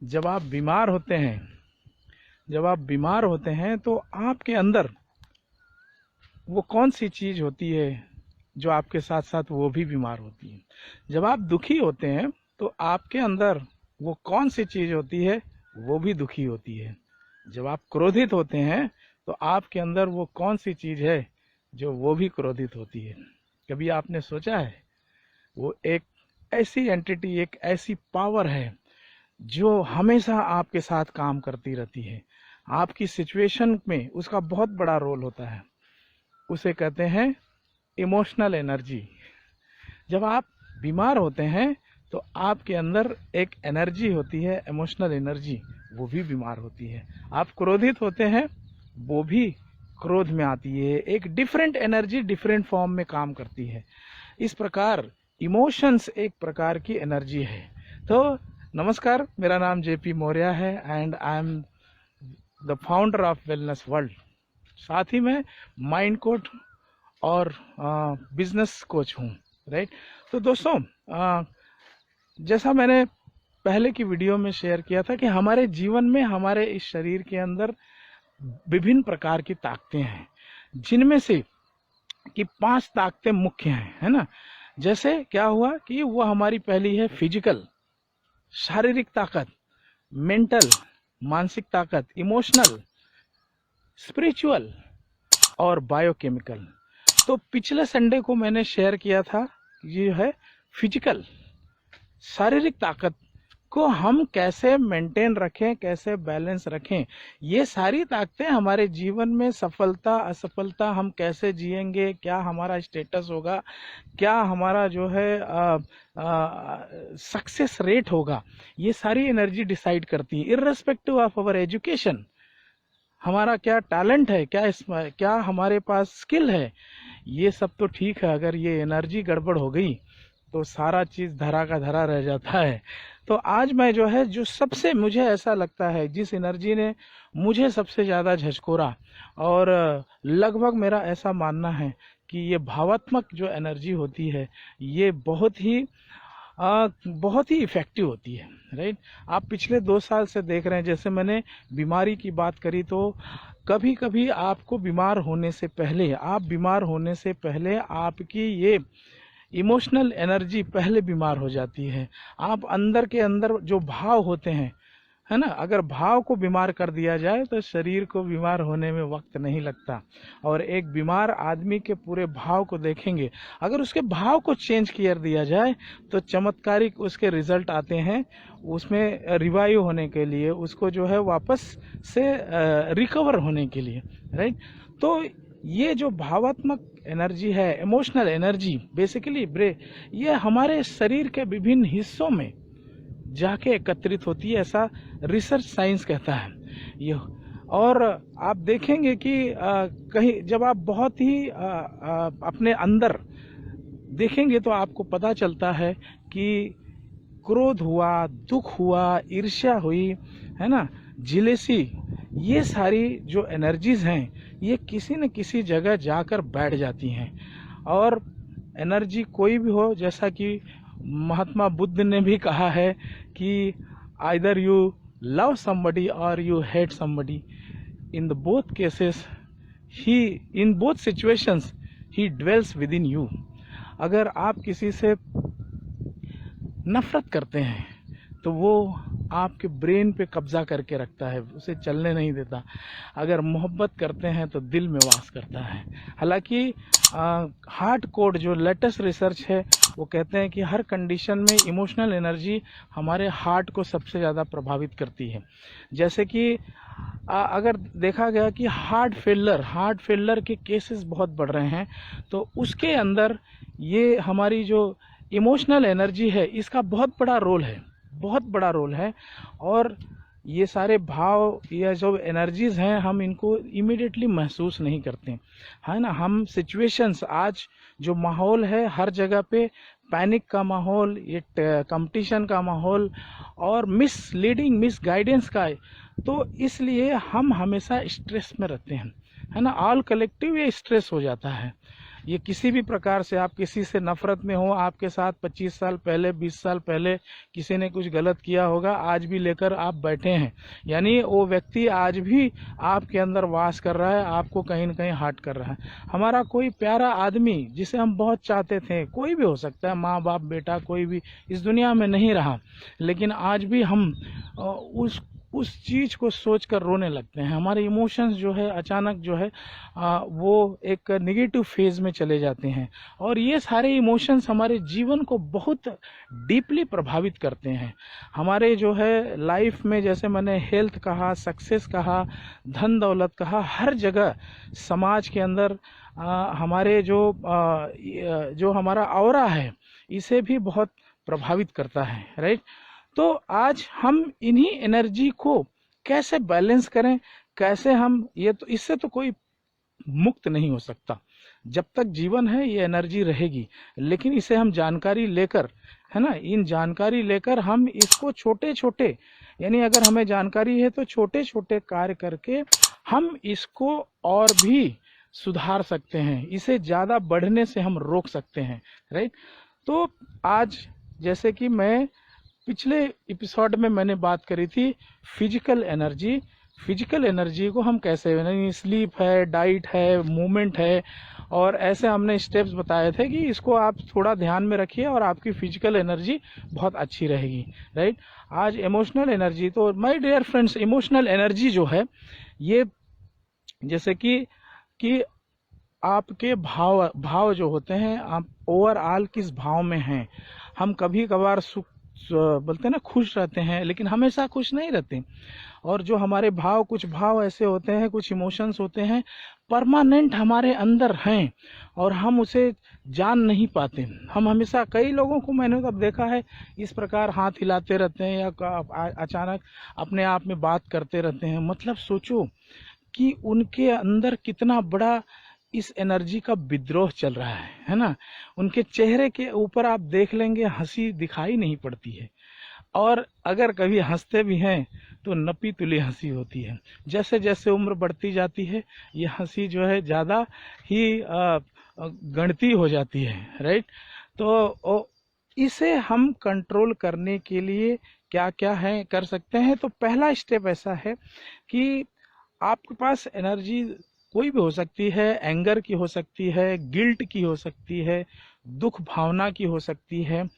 जब आप बीमार होते हैं तो आपके अंदर वो कौन सी चीज होती है जो आपके साथ साथ वो भी बीमार होती है। जब आप दुखी होते हैं तो आपके अंदर वो कौन सी चीज होती है, वो भी दुखी होती है। जब आप क्रोधित होते हैं तो आपके अंदर वो कौन सी चीज है जो वो भी क्रोधित होती है। कभी आपने सोचा है? वो एक ऐसी एंटिटी, एक ऐसी पावर है जो हमेशा आपके साथ काम करती रहती है। आपकी सिचुएशन में उसका बहुत बड़ा रोल होता है। उसे कहते हैं इमोशनल एनर्जी। जब आप बीमार होते हैं तो आपके अंदर एक एनर्जी होती है, इमोशनल एनर्जी, वो भी बीमार होती है। आप क्रोधित होते हैं, वो भी क्रोध में आती है। एक डिफरेंट एनर्जी डिफरेंट फॉर्म में काम करती है। इस प्रकार इमोशंस एक प्रकार की एनर्जी है। तो नमस्कार, मेरा नाम जेपी मौर्य है and I am the founder of wellness world. साथ ही मैं माइंड कोच और बिजनेस कोच हूँ, राइट। तो दोस्तों, जैसा मैंने पहले की वीडियो में शेयर किया था कि हमारे जीवन में, हमारे इस शरीर के अंदर विभिन्न प्रकार की ताकतें हैं, जिनमें से कि 5 ताकतें मुख्य हैं, है ना। जैसे क्या हुआ कि वो हमारी पहली है फिजिकल, शारीरिक ताकत, मेंटल, मानसिक ताकत, इमोशनल, स्पिरिचुअल और बायोकेमिकल। तो पिछले संडे को मैंने शेयर किया था, ये है फिजिकल, शारीरिक ताकत को हम कैसे मेंटेन रखें, कैसे बैलेंस रखें। ये सारी ताकतें हमारे जीवन में सफलता असफलता, हम कैसे जिएंगे, क्या हमारा स्टेटस होगा, क्या हमारा जो है सक्सेस रेट होगा, ये सारी एनर्जी डिसाइड करती है। इर्रेस्पेक्टिव ऑफ अवर एजुकेशन, हमारा क्या टैलेंट है, क्या हमारे पास स्किल है, ये सब तो ठीक है। अगर ये एनर्जी गड़बड़ हो गई तो सारा चीज धरा का धरा रह जाता है। तो आज मैं जो है, जो सबसे मुझे ऐसा लगता है, जिस एनर्जी ने मुझे सबसे ज्यादा झकझोरा, और लगभग मेरा ऐसा मानना है कि ये भावात्मक जो एनर्जी होती है, ये बहुत ही इफेक्टिव होती है, राइट। आप पिछले 2 साल से देख रहे हैं, जैसे मैंने बीमारी की बात करी, तो कभी कभी आपको बीमार होने से पहले आपकी ये इमोशनल एनर्जी पहले बीमार हो जाती है। आप अंदर के अंदर जो भाव होते हैं, है ना, अगर भाव को बीमार कर दिया जाए तो शरीर को बीमार होने में वक्त नहीं लगता। और एक बीमार आदमी के पूरे भाव को देखेंगे, अगर उसके भाव को चेंज कर दिया जाए तो चमत्कारिक उसके रिजल्ट आते हैं, उसमें रिवाइव होने के लिए, उसको जो है वापस से रिकवर होने के लिए, राइट। तो ये जो भावात्मक एनर्जी है, इमोशनल एनर्जी, बेसिकली ये हमारे शरीर के विभिन्न हिस्सों में जाके एकत्रित होती है, ऐसा रिसर्च साइंस कहता है ये। और आप देखेंगे कि कहीं जब आप बहुत ही अपने अंदर देखेंगे तो आपको पता चलता है कि क्रोध हुआ, दुख हुआ, ईर्ष्या हुई, है ना, जिलेसी, ये सारी जो एनर्जीज हैं, ये किसी न किसी जगह जाकर बैठ जाती हैं। और एनर्जी कोई भी हो, जैसा कि महात्मा बुद्ध ने भी कहा है कि आइदर यू लव समबडी और you hate somebody, in the both cases in both situations he dwells with in you. अगर आप किसी से नफरत करते हैं तो वो आपके ब्रेन पे कब्जा करके रखता है, उसे चलने नहीं देता। अगर मोहब्बत करते हैं तो दिल में वास करता है। हालांकि हार्ट कोड जो लेटेस्ट रिसर्च है, वो कहते हैं कि हर कंडीशन में इमोशनल एनर्जी हमारे हार्ट को सबसे ज़्यादा प्रभावित करती है। जैसे कि अगर देखा गया कि हार्ट फेलर के केसेस बहुत बढ़ रहे हैं, तो उसके अंदर ये हमारी जो इमोशनल एनर्जी है, इसका बहुत बड़ा रोल है। और ये सारे भाव या जो एनर्जीज हैं, हम इनको इमीडिएटली महसूस नहीं करते, है ना। हम सिचुएशंस, आज जो माहौल है हर जगह पे पैनिक का माहौल, ये कंपटीशन का माहौल और मिस गाइडेंस का है, तो इसलिए हम हमेशा स्ट्रेस में रहते हैं, है ना। ऑल कलेक्टिव ये स्ट्रेस हो जाता है। ये किसी भी प्रकार से आप किसी से नफरत में हो, आपके साथ 25 साल पहले 20 साल पहले किसी ने कुछ गलत किया होगा, आज भी लेकर आप बैठे हैं, यानी वो व्यक्ति आज भी आपके अंदर वास कर रहा है, आपको कहीं न कहीं हर्ट कर रहा है। हमारा कोई प्यारा आदमी जिसे हम बहुत चाहते थे, कोई भी हो सकता है, माँ बाप बेटा कोई भी इस दुनिया में नहीं रहा, लेकिन आज भी हम उस चीज को सोचकर रोने लगते हैं। हमारे इमोशंस जो है अचानक जो है वो एक नेगेटिव फेज में चले जाते हैं, और ये सारे इमोशंस हमारे जीवन को बहुत डीपली प्रभावित करते हैं। हमारे जो है लाइफ में, जैसे मैंने हेल्थ कहा, सक्सेस कहा, धन दौलत कहा, हर जगह समाज के अंदर हमारे जो हमारा ऑरा है इसे भी बहुत प्रभावित करता है, राइट। तो आज हम इन्हीं एनर्जी को कैसे बैलेंस करें, कैसे हम तो इससे तो कोई मुक्त नहीं हो सकता। जब तक जीवन है ये एनर्जी रहेगी, लेकिन इसे हम जानकारी लेकर, है ना, इन जानकारी लेकर हम इसको छोटे छोटे, यानी अगर हमें जानकारी है तो छोटे छोटे कार्य करके हम इसको और भी सुधार सकते हैं, इसे ज्यादा बढ़ने से हम रोक सकते हैं, राइट। तो आज जैसे कि मैं पिछले एपिसोड में मैंने बात करी थी फिजिकल एनर्जी को हम कैसे, यानी स्लीप है, डाइट है, मूवमेंट है, और ऐसे हमने स्टेप्स बताए थे कि इसको आप थोड़ा ध्यान में रखिए और आपकी फिजिकल एनर्जी बहुत अच्छी रहेगी, राइट। आज इमोशनल एनर्जी, तो my dear friends, emotional energy जो है ये जैसे कि आपके भाव जो होते हैं, आप ओवरऑल किस भाव में हैं। हम कभी कभार सुख बोलते हैं ना, खुश रहते हैं, लेकिन हमेशा खुश नहीं रहते। और जो हमारे कुछ भाव ऐसे होते हैं, कुछ इमोशंस होते हैं, परमानेंट हमारे अंदर हैं और हम उसे जान नहीं पाते। हम हमेशा, कई लोगों को मैंने तब देखा है इस प्रकार हाथ हिलाते रहते हैं या अचानक अपने आप में बात करते रहते हैं। मतलब सोचो कि उनके अंदर कितना बड़ा इस एनर्जी का विद्रोह चल रहा है ना। उनके चेहरे के ऊपर आप देख लेंगे हंसी दिखाई नहीं पड़ती है, और अगर कभी हंसते भी हैं तो नपी तुली हंसी होती है। जैसे जैसे उम्र बढ़ती जाती है ये हंसी जो है ज्यादा ही गणती हो जाती है, राइट। तो इसे हम कंट्रोल करने के लिए क्या क्या है कर सकते हैं। तो पहला स्टेप ऐसा है कि आपके पास एनर्जी कोई भी हो सकती है, एंगर की हो सकती है, गिल्ट की हो सकती है, दुख भावना की हो सकती है,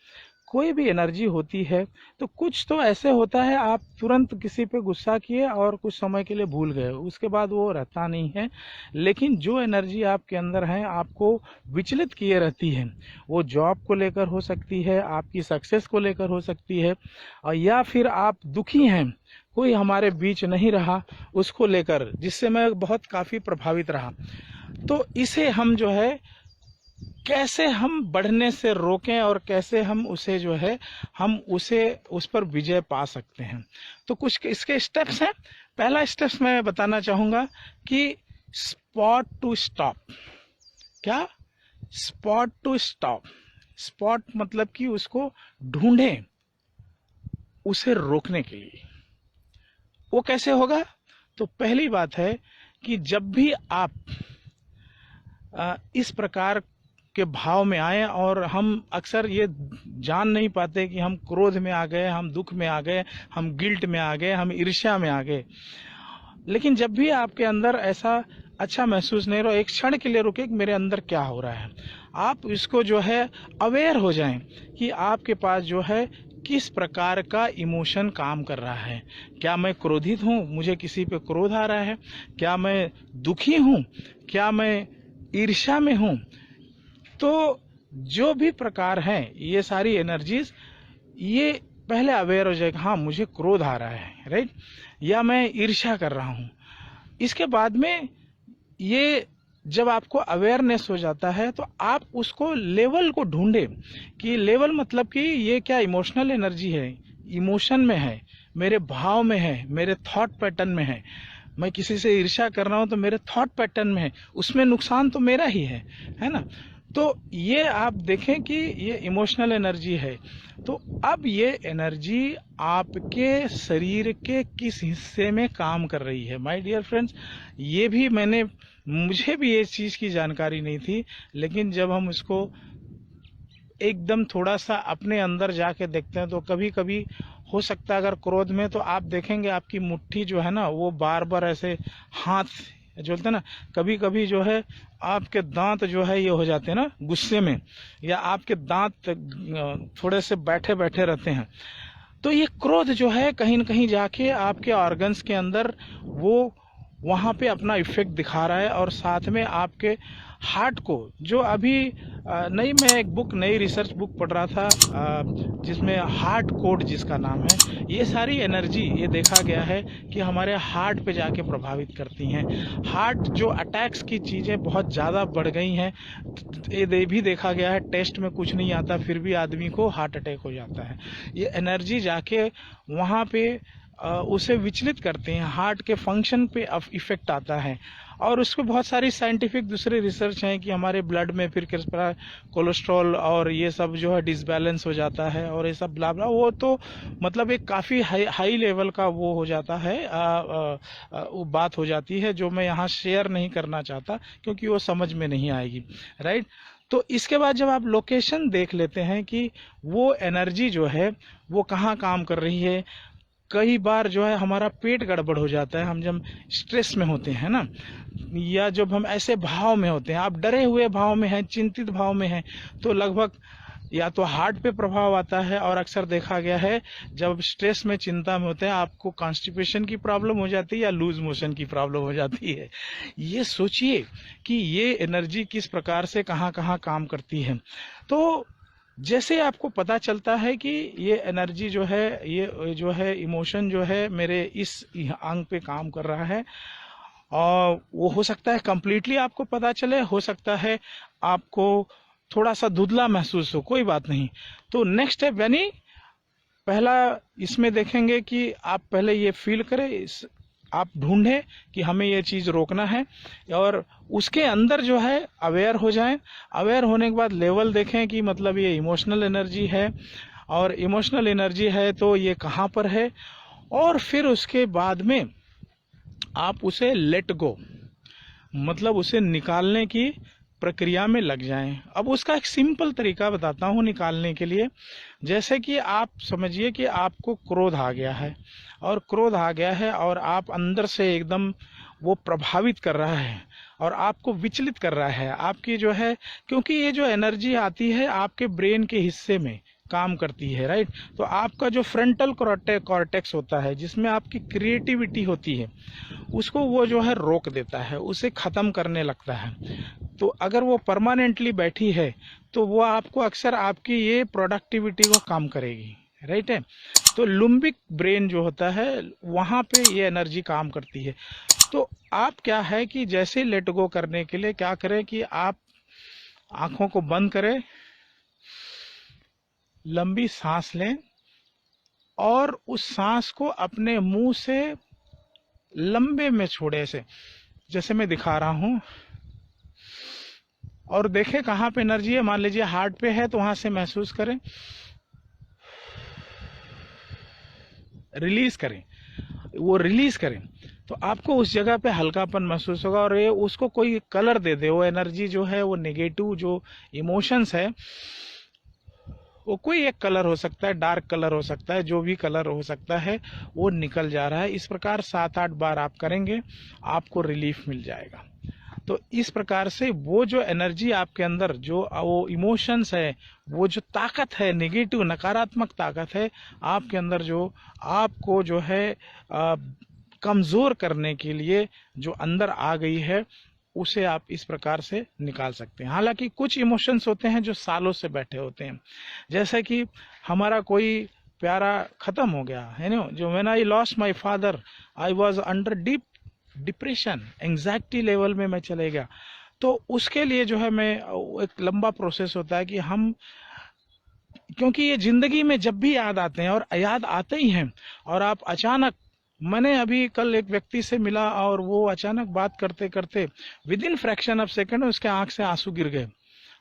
कोई भी एनर्जी होती है। तो कुछ तो ऐसे होता है आप तुरंत किसी पे गुस्सा किए और कुछ समय के लिए भूल गए, उसके बाद वो रहता नहीं है। लेकिन जो एनर्जी आपके अंदर है आपको विचलित किए रहती है, वो जॉब को लेकर हो सकती है, आपकी सक्सेस को लेकर हो सकती है, और या फिर आप दुखी हैं, कोई हमारे बीच नहीं रहा उसको लेकर, जिससे मैं बहुत काफी प्रभावित रहा। तो इसे हम जो है कैसे हम बढ़ने से रोकें और कैसे हम उसे जो है हम उस पर विजय पा सकते हैं। तो कुछ इसके स्टेप्स हैं। पहला स्टेप्स मैं बताना चाहूंगा कि स्पॉट टू स्टॉप। क्या? Spot to stop. स्पॉट मतलब कि उसको ढूंढें उसे रोकने के लिए। वो कैसे होगा? तो पहली बात है कि जब भी आप इस प्रकार के भाव में आए, और हम अक्सर ये जान नहीं पाते कि हम क्रोध में आ गए, हम दुख में आ गए, हम गिल्ट में आ गए, हम ईर्ष्या में आ गए। लेकिन जब भी आपके अंदर ऐसा अच्छा महसूस नहीं हो, एक क्षण के लिए रुके कि मेरे अंदर क्या हो रहा है। आप इसको जो है अवेयर हो जाएं कि आपके पास जो है किस प्रकार का इमोशन काम कर रहा है। क्या मैं क्रोधित हूँ, मुझे किसी पे क्रोध आ रहा है? क्या मैं दुखी हूँ? क्या मैं ईर्ष्या में हूँ? तो जो भी प्रकार हैं ये सारी एनर्जीज, ये पहले अवेयर हो जाए कि हाँ मुझे क्रोध आ रहा है, राइट, या मैं ईर्ष्या कर रहा हूँ। इसके बाद में ये जब आपको अवेयरनेस हो जाता है तो आप उसको लेवल को ढूंढे कि लेवल मतलब कि ये क्या इमोशनल एनर्जी है, इमोशन में है, मेरे भाव में है, मेरे थॉट पैटर्न में है। मैं किसी से ईर्ष्या कर रहा हूं तो मेरे थॉट पैटर्न में है, उसमें नुकसान तो मेरा ही है ना। तो ये आप देखें कि ये इमोशनल एनर्जी है। तो अब ये एनर्जी आपके शरीर के किस हिस्से में काम कर रही है माय डियर फ्रेंड्स, ये भी मुझे भी इस चीज़ की जानकारी नहीं थी, लेकिन जब हम इसको एकदम थोड़ा सा अपने अंदर जाके देखते हैं तो कभी कभी हो सकता है, अगर क्रोध में, तो आप देखेंगे आपकी मुट्ठी जो है ना वो बार बार ऐसे हाथ जो होते हैं ना, कभी कभी जो है आपके दांत जो है ये हो जाते हैं ना गुस्से में, या आपके दांत थोड़े से बैठे बैठे रहते हैं। तो ये क्रोध जो है कहीं न कहीं जाके आपके ऑर्गन्स के अंदर वो वहाँ पे अपना इफेक्ट दिखा रहा है, और साथ में आपके हार्ट को, जो अभी मैं एक नई रिसर्च बुक पढ़ रहा था जिसमें हार्ट कोड जिसका नाम है, ये सारी एनर्जी ये देखा गया है कि हमारे हार्ट पे जाके प्रभावित करती हैं। हार्ट जो अटैक्स की चीज़ें बहुत ज़्यादा बढ़ गई हैं, ये भी देखा गया है, टेस्ट में कुछ नहीं आता फिर भी आदमी को हार्ट अटैक हो जाता है। ये एनर्जी जाके वहाँ पे उसे विचलित करते हैं, हार्ट के फंक्शन पे इफेक्ट आता है। और उसको बहुत सारी साइंटिफिक दूसरे रिसर्च हैं कि हमारे ब्लड में फिर किस प्रकार कोलेस्ट्रॉल और ये सब जो है डिसबैलेंस हो जाता है, और ये सब ब्ला ब्ला, वो तो मतलब एक काफ़ी हाई लेवल का वो हो जाता है, वो बात हो जाती है जो मैं यहाँ शेयर नहीं करना चाहता क्योंकि वो समझ में नहीं आएगी, राइट। तो इसके बाद जब आप लोकेशन देख लेते हैं कि वो एनर्जी जो है वो कहाँ काम कर रही है, कई बार जो है हमारा पेट गड़बड़ हो जाता है, हम जब स्ट्रेस में होते हैं ना, या जब हम ऐसे भाव में होते हैं, आप डरे हुए भाव में हैं, चिंतित भाव में हैं, तो लगभग या तो हार्ट पे प्रभाव आता है, और अक्सर देखा गया है जब स्ट्रेस में, चिंता में होते हैं, आपको कॉन्स्टिपेशन की प्रॉब्लम हो जाती है या लूज मोशन की प्रॉब्लम हो जाती है। ये सोचिए कि ये एनर्जी किस प्रकार से कहाँ कहाँ काम करती है। तो जैसे आपको पता चलता है कि ये एनर्जी जो है, ये जो है इमोशन जो है मेरे इस अंग पे काम कर रहा है, और वो हो सकता है कंप्लीटली आपको पता चले, हो सकता है आपको थोड़ा सा धुंधला महसूस हो, कोई बात नहीं। तो नेक्स्ट स्टेप यानी पहला इसमें देखेंगे कि आप पहले ये फील करें, आप ढूंढें कि हमें ये चीज़ रोकना है, और उसके अंदर जो है अवेयर हो जाएं। अवेयर होने के बाद लेवल देखें कि मतलब ये इमोशनल एनर्जी है, और इमोशनल एनर्जी है तो ये कहाँ पर है, और फिर उसके बाद में आप उसे लेट गो, मतलब उसे निकालने की प्रक्रिया में लग जाएं। अब उसका एक सिंपल तरीका बताता हूँ निकालने के लिए। जैसे कि आप समझिए कि आपको क्रोध आ गया है, और क्रोध आ गया है और आप अंदर से एकदम वो प्रभावित कर रहा है और आपको विचलित कर रहा है, आपकी जो है, क्योंकि ये जो एनर्जी आती है आपके ब्रेन के हिस्से में काम करती है, राइट। तो आपका जो फ्रंटल कॉर्टेक्स होता है जिसमें आपकी क्रिएटिविटी होती है, उसको वो जो है रोक देता है, उसे ख़त्म करने लगता है। तो अगर वो परमानेंटली बैठी है तो वो आपको अक्सर आपकी ये प्रोडक्टिविटी को कम करेगी, राइट है। तो लिम्बिक ब्रेन जो होता है वहाँ पे ये एनर्जी काम करती है। तो आप क्या है कि जैसे लेट गो करने के लिए क्या करें कि आप आंखों को बंद करें, लंबी सांस लें, और उस सांस को अपने मुंह से लंबे में छोड़े, ऐसे जैसे मैं दिखा रहा हूं, और देखें कहाँ पे एनर्जी है। मान लीजिए हार्ट पे है तो वहां से महसूस करें, रिलीज करें, वो रिलीज करें तो आपको उस जगह पे हल्कापन महसूस होगा, और ये उसको कोई कलर दे दे, वो एनर्जी जो है, वो नेगेटिव जो इमोशंस है, वो कोई एक कलर हो सकता है, डार्क कलर हो सकता है, जो भी कलर हो सकता है, वो निकल जा रहा है। इस प्रकार 7-8 बार आप करेंगे, आपको रिलीफ मिल जाएगा। तो इस प्रकार से वो जो एनर्जी आपके अंदर, जो वो इमोशंस है, वो जो ताकत है, नेगेटिव नकारात्मक ताकत है आपके अंदर, जो आपको जो है कमज़ोर करने के लिए जो अंदर आ गई है, उसे आप इस प्रकार से निकाल सकते हैं। हालांकि कुछ इमोशंस होते हैं जो सालों से बैठे होते हैं, जैसे कि हमारा कोई प्यारा खत्म हो गया है ना, जो when I lost my father I was under deep depression, anxiety level में मैं चले गया। तो उसके लिए जो है मैं एक लंबा प्रोसेस होता है कि हम, क्योंकि ये जिंदगी में जब भी याद आते हैं, और याद आते ही हैं, और आप अचानक, मैंने अभी कल एक व्यक्ति से मिला और वो अचानक बात करते करते with in fraction of second उसके आंख से आंसू गिर गए,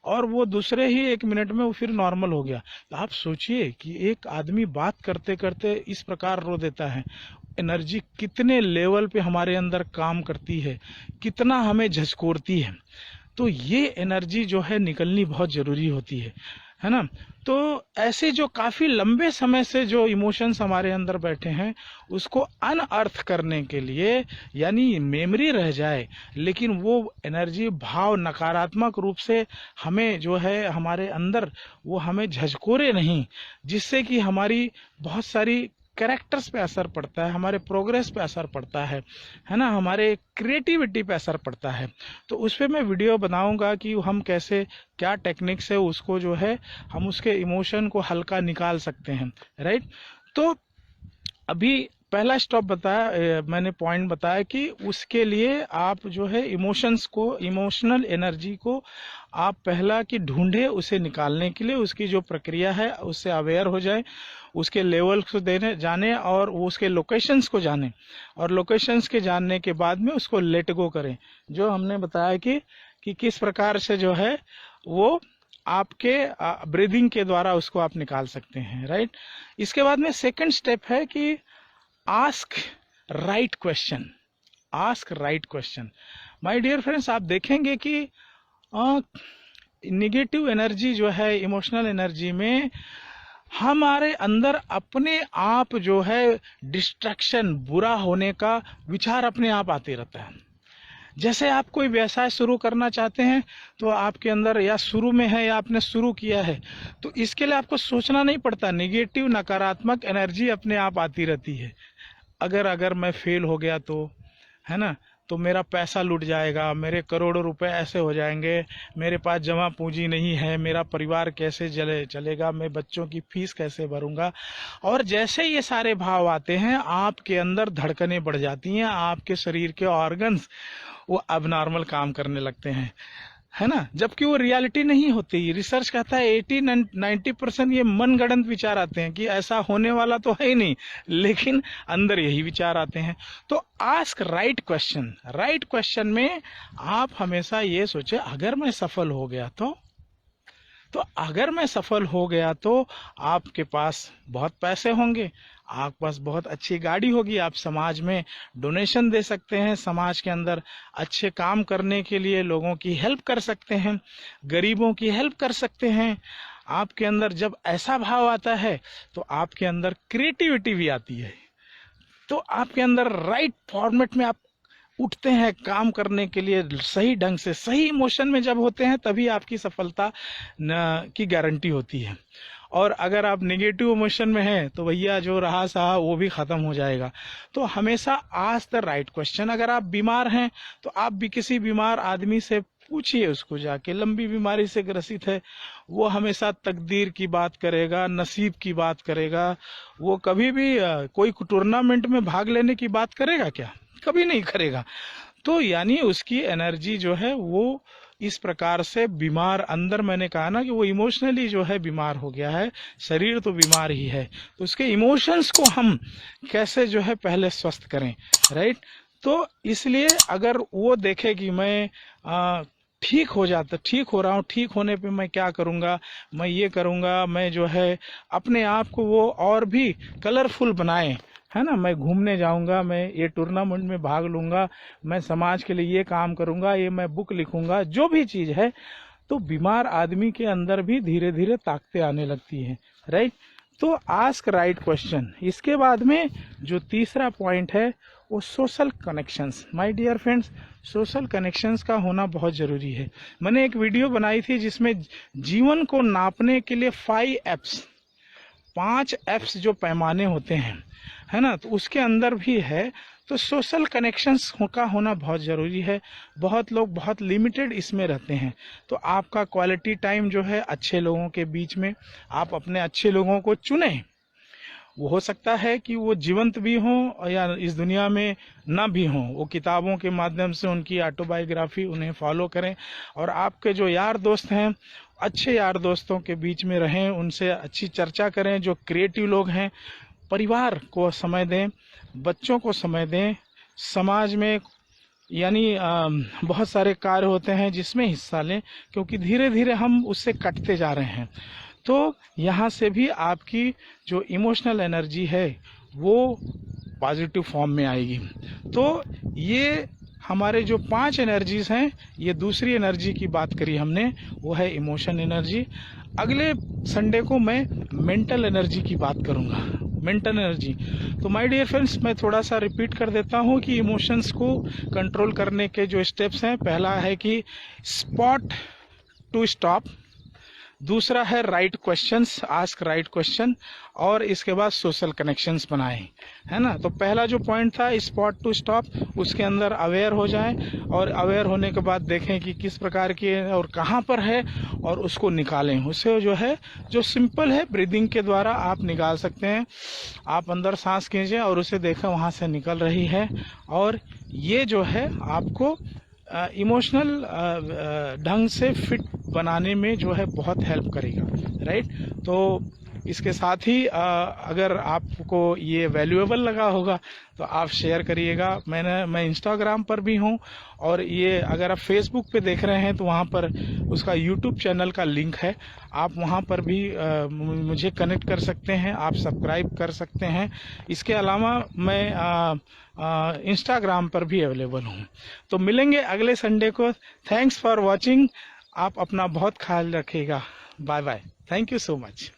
और वो दूसरे ही 1 मिनट में वो फिर नॉर्मल हो गया। तो आप सोचिए कि एक आदमी बात करते करते इस प्रकार रो देता है, एनर्जी कितने लेवल पे हमारे अंदर काम करती है, कितना हमें झकझोरती है। तो ये एनर्जी जो है निकलनी बहुत जरूरी होती है ना। तो ऐसे जो काफी लंबे समय से जो इमोशंस हमारे अंदर बैठे हैं, उसको अनअर्थ करने के लिए, यानी मेमोरी रह जाए लेकिन वो एनर्जी भाव नकारात्मक रूप से हमें जो है हमारे अंदर वो हमें झकझोरे नहीं, जिससे कि हमारी बहुत सारी कैरेक्टर्स पे असर पड़ता है, हमारे प्रोग्रेस पे असर पड़ता है ना, हमारे क्रिएटिविटी पे असर पड़ता है। तो उस पर मैं वीडियो बनाऊंगा कि हम कैसे, क्या टेक्निक से उसको जो है हम उसके इमोशन को हल्का निकाल सकते हैं, राइट। तो अभी पहला स्टॉप बताया मैंने, पॉइंट बताया कि उसके लिए आप जो है इमोशंस को, इमोशनल एनर्जी को आप पहला कि ढूंढे, उसे निकालने के लिए उसकी जो प्रक्रिया है उससे अवेयर हो जाए, उसके लेवल को देने जाने और उसके लोकेशंस को जाने, और लोकेशंस के जानने के बाद में उसको लेट गो करें, जो हमने बताया कि किस प्रकार से जो है वो आपके ब्रीदिंग के द्वारा उसको आप निकाल सकते हैं, राइट। इसके बाद में सेकंड स्टेप है कि ask right question. Ask right question. My dear friends, आप देखेंगे कि निगेटिव एनर्जी जो है, इमोशनल एनर्जी में हमारे अंदर अपने आप जो है डिस्ट्रैक्शन, बुरा होने का विचार अपने आप आते रहता है। जैसे आप कोई व्यवसाय शुरू करना चाहते हैं तो आपके अंदर या शुरू में है या आपने शुरू किया है, तो इसके लिए आपको सोचना नहीं पड़ता, निगेटिव नकारात्मक एनर्जी अपने आप आती रहती है। अगर मैं फेल हो गया तो, है ना, तो मेरा पैसा लूट जाएगा, मेरे करोड़ों रुपए ऐसे हो जाएंगे, मेरे पास जमा पूंजी नहीं है, मेरा परिवार कैसे चलेगा, मैं बच्चों की फीस कैसे भरूंगा। और जैसे ये सारे भाव आते हैं, आपके अंदर धड़कनें बढ़ जाती हैं, आपके शरीर के ऑर्गन्स वो अब नॉर्मल काम करने लगते हैं, है ना, जबकि वो रियलिटी नहीं होती। रिसर्च कहता है 80-90% ये मनगढ़ंत विचार आते हैं कि ऐसा होने वाला तो है ही नहीं, लेकिन अंदर यही विचार आते हैं। तो ask right question. Right question में आप हमेशा ये सोचे, अगर मैं सफल हो गया तो अगर मैं सफल हो गया तो आपके पास बहुत पैसे होंगे, आपके पास बहुत अच्छी गाड़ी होगी, आप समाज में डोनेशन दे सकते हैं, समाज के अंदर अच्छे काम करने के लिए लोगों की हेल्प कर सकते हैं, गरीबों की हेल्प कर सकते हैं। आपके अंदर जब ऐसा भाव आता है तो आपके अंदर क्रिएटिविटी भी आती है। तो आपके अंदर राइट फॉर्मेट में आप उठते हैं काम करने के लिए, सही ढंग से, सही इमोशन में जब होते हैं तभी आपकी सफलता की गारंटी होती है। और अगर आप नेगेटिव इमोशन में हैं तो भैया जो रहा सहा वो भी खत्म हो जाएगा। तो हमेशा आस्क द राइट क्वेश्चन। अगर आप बीमार हैं तो आप भी किसी बीमार आदमी से पूछिए, उसको जाके, लंबी बीमारी से ग्रसित है, वो हमेशा तकदीर की बात करेगा, नसीब की बात करेगा। वो कभी भी कोई टूर्नामेंट में भाग लेने की बात करेगा क्या? कभी नहीं करेगा। तो यानी उसकी एनर्जी जो है वो इस प्रकार से बीमार, अंदर मैंने कहा ना कि वो इमोशनली जो है बीमार हो गया है, शरीर तो बीमार ही है। तो उसके इमोशंस को हम कैसे जो है पहले स्वस्थ करें, राइट। तो इसलिए अगर वो देखे कि मैं ठीक हो जाता, ठीक हो रहा हूँ, ठीक होने पे मैं क्या करूँगा, मैं ये करूँगा, मैं जो है अपने आप को वो और भी कलरफुल बनाए, है ना, मैं घूमने जाऊंगा, मैं ये टूर्नामेंट में भाग लूंगा, मैं समाज के लिए ये काम करूंगा, ये मैं बुक लिखूंगा, जो भी चीज है। तो बीमार आदमी के अंदर भी धीरे धीरे ताकतें आने लगती हैं, राइट। तो आस्क राइट क्वेश्चन। इसके बाद में जो तीसरा पॉइंट है वो social connections. My dear friends, social connections का होना बहुत जरूरी है। मैंने एक वीडियो बनाई थी जिसमें जीवन को नापने के लिए 5 एप्स जो पैमाने होते हैं, है ना, तो उसके अंदर भी है। तो सोशल कनेक्शंस का होना बहुत ज़रूरी है। बहुत लोग बहुत लिमिटेड इसमें रहते हैं। तो आपका क्वालिटी टाइम जो है अच्छे लोगों के बीच में, आप अपने अच्छे लोगों को चुनें। वो हो सकता है कि वो जीवंत भी हों या इस दुनिया में ना भी हों, वो किताबों के माध्यम से उनकी ऑटोबायोग्राफी उन्हें फॉलो करें। और आपके जो यार दोस्त हैं, अच्छे यार दोस्तों के बीच में रहें, उनसे अच्छी चर्चा करें, जो क्रिएटिव लोग हैं। परिवार को समय दें, बच्चों को समय दें, समाज में यानी बहुत सारे कार्य होते हैं जिसमें हिस्सा लें, क्योंकि धीरे धीरे हम उससे कटते जा रहे हैं। तो यहाँ से भी आपकी जो इमोशनल एनर्जी है वो पॉजिटिव फॉर्म में आएगी। तो ये हमारे जो 5 एनर्जीज हैं, ये दूसरी एनर्जी की बात करी हमने, वो है इमोशन एनर्जी। अगले संडे को मैं मेंटल एनर्जी की बात करूंगा, मेंटल एनर्जी। तो माय डियर फ्रेंड्स, मैं थोड़ा सा रिपीट कर देता हूँ कि इमोशंस को कंट्रोल करने के जो स्टेप्स हैं, पहला है कि स्पॉट टू स्टॉप, दूसरा है right questions, ask right question, और इसके बाद सोशल कनेक्शंस बनाएं, है ना। तो पहला जो पॉइंट था स्पॉट टू स्टॉप, उसके अंदर अवेयर हो जाएं, और अवेयर होने के बाद देखें कि किस प्रकार की और कहाँ पर है, और उसको निकालें। उसे जो है, जो सिंपल है, ब्रीदिंग के द्वारा आप निकाल सकते हैं। आप अंदर सांस खींचें और उसे देखें वहाँ से निकल रही है, और ये जो है आपको इमोशनल ढंग से फिट बनाने में जो है बहुत हेल्प करेगा, राइट। तो इसके साथ ही अगर आपको ये वैल्यूएबल लगा होगा तो आप शेयर करिएगा। मैं इंस्टाग्राम पर भी हूँ, और ये अगर आप फेसबुक पे देख रहे हैं तो वहाँ पर उसका यूट्यूब चैनल का लिंक है, आप वहाँ पर भी मुझे कनेक्ट कर सकते हैं, आप सब्सक्राइब कर सकते हैं। इसके अलावा मैं इंस्टाग्राम पर भी अवेलेबल हूँ। तो मिलेंगे अगले संडे को। Thanks for watching. आप अपना बहुत ख्याल रखिएगा। Bye bye. Thank you so much.